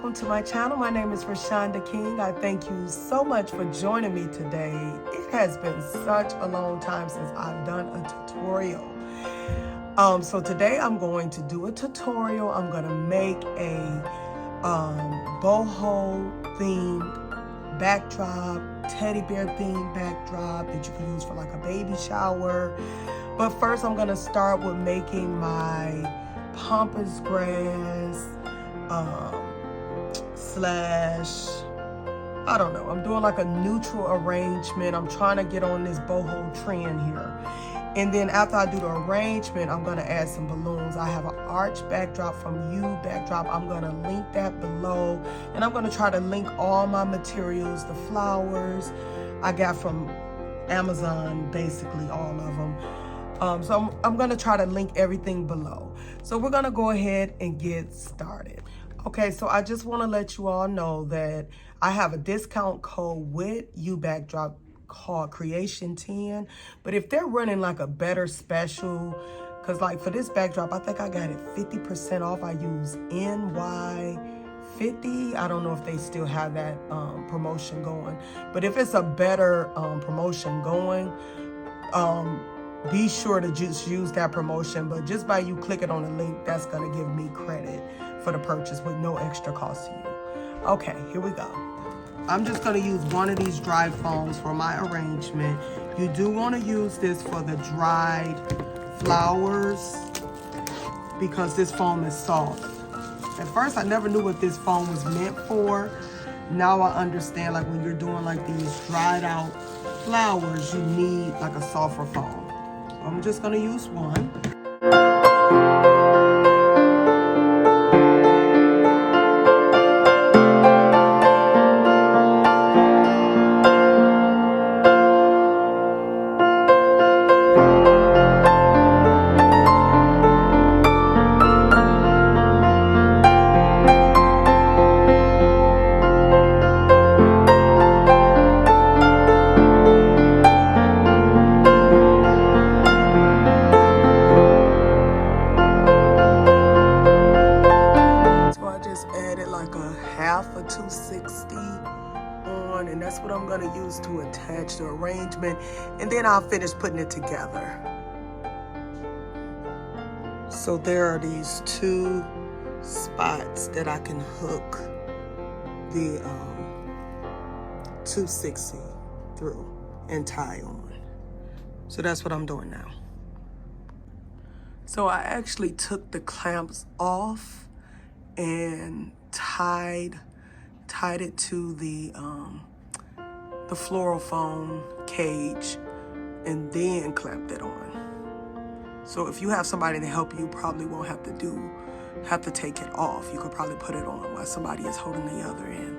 welcome to my channel. My name is Rashonda King. I thank you so much for joining me today. It has been such a long time since I've done a tutorial. So today I'm going to do a tutorial. I'm going to make a boho themed backdrop, teddy bear themed backdrop that you can use for like a baby shower. But first I'm going to start with making my pampas grass slash, I don't know, I'm doing like a neutral arrangement. I'm trying to get on this boho trend here. And then after I do the arrangement, I'm going to add some balloons. I have an arch backdrop from You Backdrop. I'm going to link that below. And I'm going to try to link all my materials, the flowers I got from Amazon, basically all of them. So I'm going to try to link everything below. So we're going to go ahead and get started. Okay, so I just want to let you all know that I have a discount code with You Backdrop called Creation 10. But if they're running like a better special, because like for this backdrop, I think I got it 50% off. I use NY50. I don't know if they still have that promotion going. But if it's a better promotion going, be sure to just use that promotion. But just by you clicking on the link, that's going to give me credit for the purchase with no extra cost to you. Okay, here we go. I'm just going to use one of these dry foams for my arrangement. You do want to use this for the dried flowers because this foam is soft. At first, I never knew what this foam was meant for. Now I understand, like when you're doing like these dried out flowers, you need like a softer foam. I'm just going to use one. Half a 260 on, and that's what I'm going to use to attach the arrangement, and then I'll finish putting it together. So there are these two spots that I can hook the 260 through and tie on. So that's what I'm doing now. So I actually took the clamps off and tied it to the floral foam cage and then clamped it on. So if you have somebody to help you, probably won't have to take it off. You could probably put it on while somebody is holding the other end.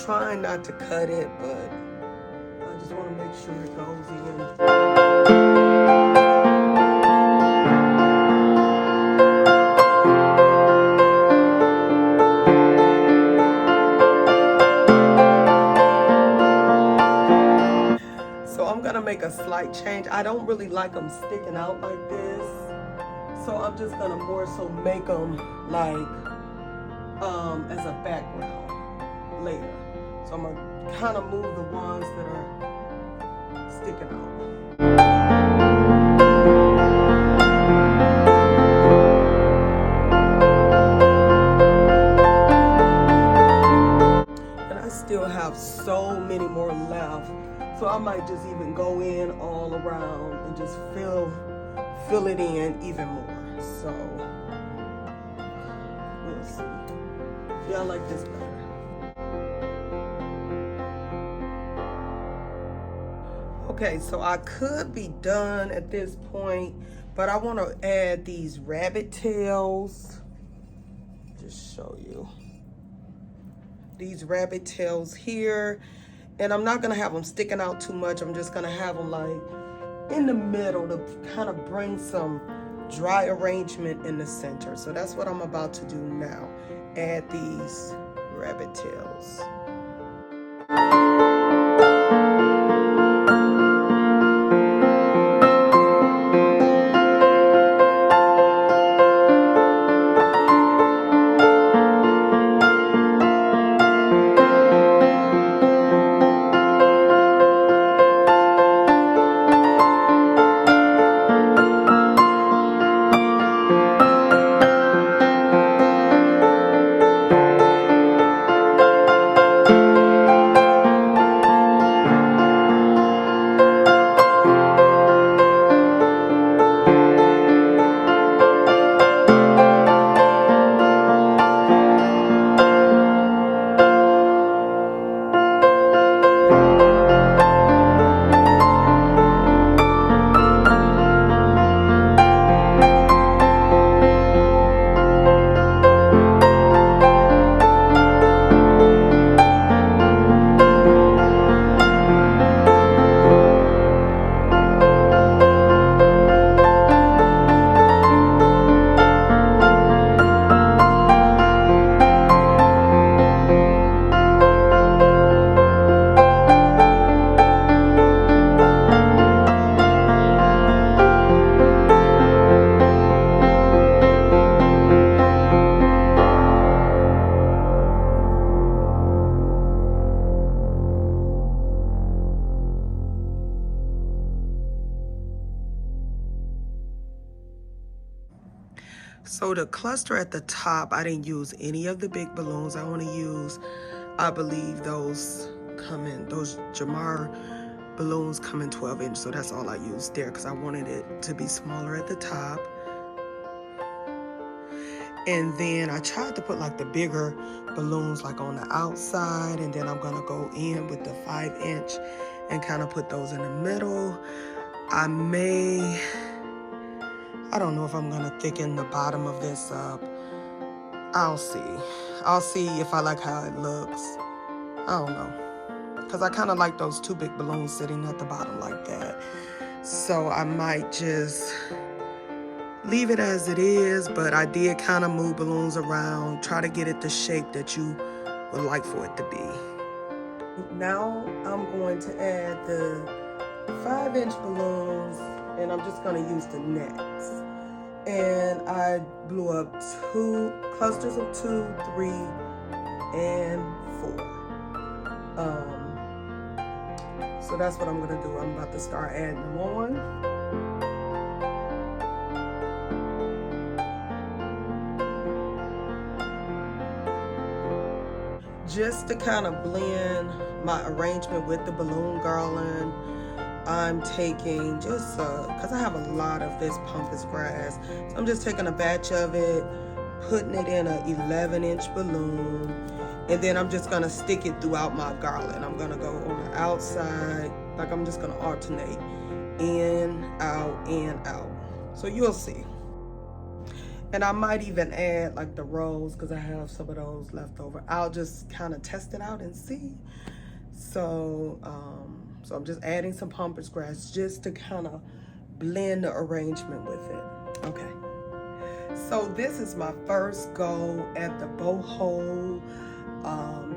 Trying not to cut it, but I just want to make sure it goes in. So I'm gonna make a slight change. I don't really like them sticking out like this, so I'm just gonna more so make them like as a background later. So I'm going to kind of move the ones that are sticking out. And I still have so many more left. So I might just even go in all around and just fill it in even more. So we'll see. Yeah, I like this better. Okay, so I could be done at this point, but I want to add these rabbit tails. Just show you. These rabbit tails here. And I'm not going to have them sticking out too much. I'm just going to have them like in the middle to kind of bring some dry arrangement in the center. So that's what I'm about to do now. Add these rabbit tails. So the cluster at the top, I didn't use any of the big balloons. I only use, I believe those Jamar balloons come in 12 inch. So that's all I used there because I wanted it to be smaller at the top. And then I tried to put like the bigger balloons like on the outside, and then I'm gonna go in with the 5 inch and kind of put those in the middle. I don't know if I'm gonna thicken the bottom of this up. I'll see. I'll see if I like how it looks. I don't know. Because I kind of like those 2 big balloons sitting at the bottom like that. So I might just leave it as it is, but I did kind of move balloons around, try to get it the shape that you would like for it to be. Now I'm going to add the 5 inch balloons, and I'm just going to use the necks. And I blew up 2 clusters of 2, 3, and 4. So that's what I'm going to do. I'm about to start adding them on. Just to kind of blend my arrangement with the balloon garland, I'm taking just, because I have a lot of this pampas grass, so I'm just taking a batch of it, putting it in an 11 inch balloon, and then I'm just gonna stick it throughout my garland. I'm gonna go on the outside, like I'm just gonna alternate in, out. So you'll see. And I might even add like the rose because I have some of those left over. I'll just kind of test it out and see. So, so I'm just adding some pampas grass just to kind of blend the arrangement with it. Okay. So this is my first go at the boho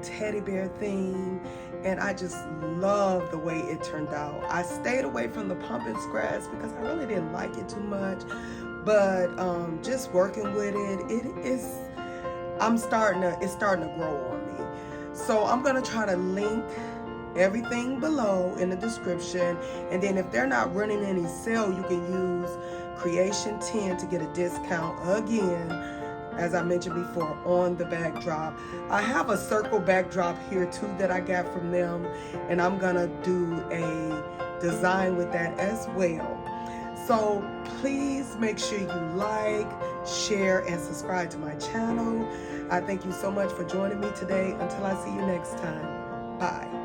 teddy bear theme, and I just love the way it turned out. I stayed away from the pampas grass because I really didn't like it too much. But just working with it's starting to grow on me. So I'm gonna try to link everything below in the description, and then if they're not running any sale, you can use Creation 10 to get a discount again, as I mentioned before, on the backdrop. I have a circle backdrop here too that I got from them, and I'm gonna do a design with that as well. So please make sure you like, share, and subscribe to my channel. I thank you so much for joining me today. Until I see you next time. Bye.